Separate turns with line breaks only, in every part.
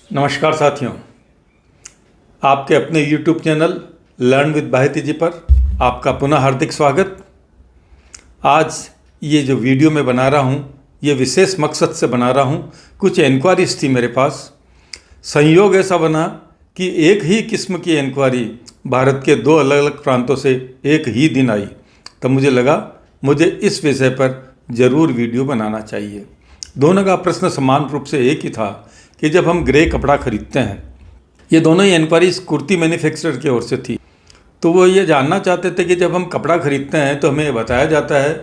नमस्कार साथियों, आपके अपने YouTube चैनल लर्न विद बाहिती जी पर आपका पुनः हार्दिक स्वागत। आज ये जो वीडियो मैं बना रहा हूँ ये विशेष मकसद से बना रहा हूँ। कुछ इंक्वायरीज थी मेरे पास। संयोग ऐसा बना कि एक ही किस्म की इंक्वायरी भारत के दो अलग अलग प्रांतों से एक ही दिन आई। तब मुझे लगा मुझे इस विषय पर ज़रूर वीडियो बनाना चाहिए। दोनों का प्रश्न समान रूप से एक ही था कि जब हम ग्रे कपड़ा खरीदते हैं, ये दोनों ही इंक्वायरीज कुर्ती मैन्युफैक्चरर की ओर से थी, तो वो ये जानना चाहते थे कि जब हम कपड़ा खरीदते हैं तो हमें बताया जाता है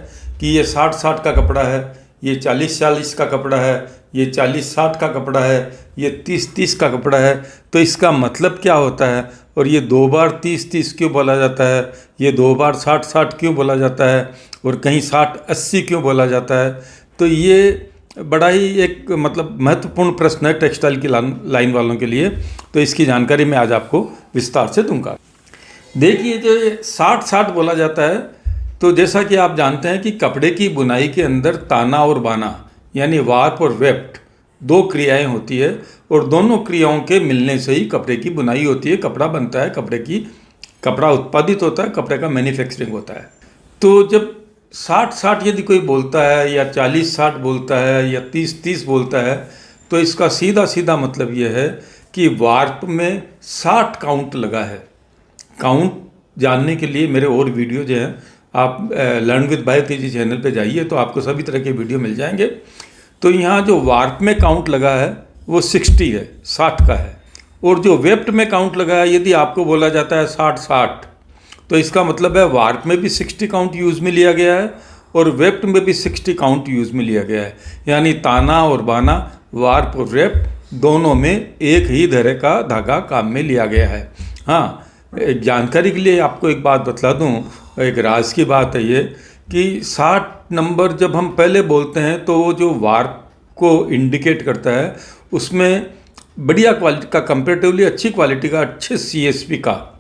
कि ये 60-60 का कपड़ा है, ये 40-40 का कपड़ा है, ये 40-60 का कपड़ा है, ये 30-30 का कपड़ा है, तो इसका मतलब क्या होता है और ये 2 बार 30-30 क्यों बोला जाता है, ये 2 बार 60-60 क्यों बोला जाता है और कहीं 60-80 क्यों बोला जाता है। तो ये बड़ा ही एक महत्वपूर्ण प्रश्न है टेक्सटाइल की लाइन वालों के लिए। तो इसकी जानकारी मैं आज आपको विस्तार से दूंगा। देखिए, जो ये 60-60 बोला जाता है, तो जैसा कि आप जानते हैं कि कपड़े की बुनाई के अंदर ताना और बाना यानी वार्प और वेफ्ट दो क्रियाएं होती है और दोनों क्रियाओं के मिलने से ही कपड़े की बुनाई होती है, कपड़ा बनता है, कपड़ा उत्पादित होता है, कपड़े का मैन्युफैक्चरिंग होता है। तो जब 60-60 यदि कोई बोलता है या 40-60 बोलता है या 30-30 बोलता है, तो इसका सीधा सीधा मतलब यह है कि वार्प में 60 काउंट लगा है। काउंट जानने के लिए मेरे और वीडियो जो हैं, आप लर्न विद बाहिती जी चैनल पे जाइए तो आपको सभी तरह के वीडियो मिल जाएंगे। तो यहाँ जो वार्प में काउंट लगा है वो 60 है, 60 का है। और जो वेफ्ट में काउंट लगा है, यदि आपको बोला जाता है 60-60, तो इसका मतलब है वार्प में भी 60 काउंट यूज़ में लिया गया है और वेफ्ट में भी 60 काउंट यूज़ में लिया गया है। यानी ताना और बाना, वार्प और वेफ्ट दोनों में एक ही तरह का धागा काम में लिया गया है। हाँ, एक जानकारी के लिए आपको एक बात बतला दूँ, एक राज की बात है ये कि 60 नंबर जब हम पहले बोलते हैं तो वो जो वार्प को इंडिकेट करता है उसमें बढ़िया क्वालिटी का, कंपेरेटिवली अच्छी क्वालिटी का, अच्छे CSP का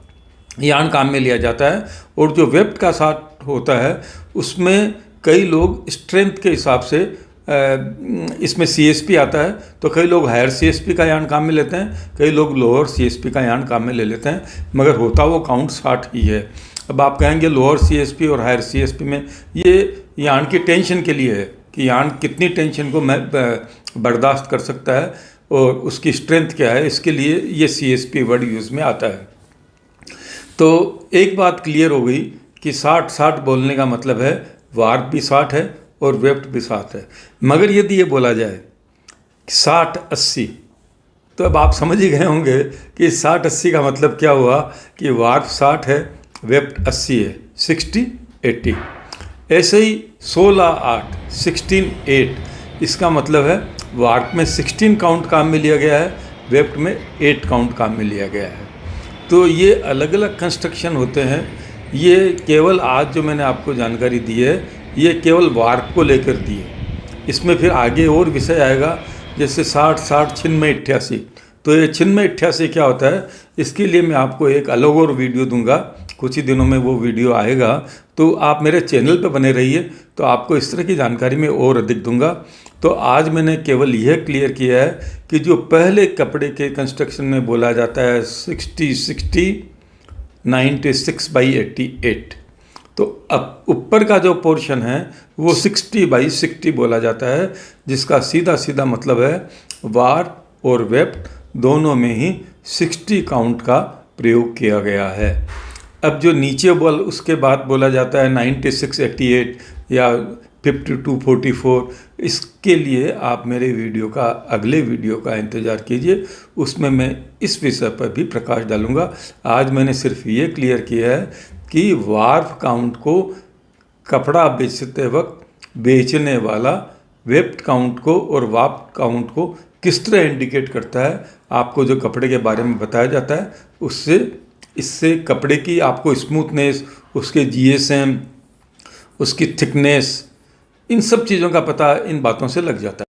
यार्न काम में लिया जाता है। और जो वेफ्ट का साथ होता है उसमें कई लोग स्ट्रेंथ के हिसाब से इसमें CSP आता है, तो कई लोग हायर CSP का यार्न काम में लेते हैं, कई लोग लोअर CSP का यार्न काम में ले लेते हैं, मगर होता वो काउंट 60 ही है। अब आप कहेंगे लोअर CSP और हायर CSP में ये यार्न की टेंशन के लिए है कि यार्न कितनी टेंशन को बर्दाश्त कर सकता है और उसकी स्ट्रेंथ क्या है, इसके लिए ये CSP वर्ड यूज़ में आता है। तो एक बात क्लियर हो गई कि 60-60 बोलने का मतलब है वार्प भी 60 है और वेफ्ट भी 60 है। मगर यदि ये बोला जाए 60-80, तो अब आप समझ ही गए होंगे कि 60-80 का मतलब क्या हुआ कि वार्प 60 है, वेफ्ट 80 है, 60-80। ऐसे ही 16-8, 16-8, इसका मतलब है वार्प में 16 काउंट काम में लिया गया है, वेफ्ट में 8 काउंट काम में लिया गया है। तो ये अलग अलग कंस्ट्रक्शन होते हैं। ये केवल आज जो मैंने आपको जानकारी दी है ये केवल वार्प को लेकर दी है। इसमें फिर आगे और विषय आएगा, जैसे 60-60, 96-88। तो ये 96-88 क्या होता है, इसके लिए मैं आपको एक अलग और वीडियो दूंगा। कुछ ही दिनों में वो वीडियो आएगा, तो आप मेरे चैनल पर बने रहिए, तो आपको इस तरह की जानकारी मैं और अधिक दूंगा। तो आज मैंने केवल यह क्लियर किया है कि जो पहले कपड़े के कंस्ट्रक्शन में बोला जाता है 60-60, 96/88, तो अब ऊपर का जो पोर्शन है वो 60/60 बोला जाता है, जिसका सीधा सीधा मतलब है वार्प और वेफ्ट दोनों में ही 60 काउंट का प्रयोग किया गया है। अब जो नीचे उसके बाद बोला जाता है 96-88 या 52-44, इसके लिए आप मेरे अगले वीडियो का इंतज़ार कीजिए। उसमें मैं इस विषय पर भी प्रकाश डालूंगा। आज मैंने सिर्फ ये क्लियर किया है कि वार्प काउंट को कपड़ा बेचते वक्त बेचने वाला वेफ्ट काउंट को और वार्प काउंट को किस तरह इंडिकेट करता है। आपको जो कपड़े के बारे में बताया जाता है इससे कपड़े की आपको स्मूथनेस, उसके GSM, उसकी थिकनेस, इन सब चीज़ों का पता इन बातों से लग जाता है।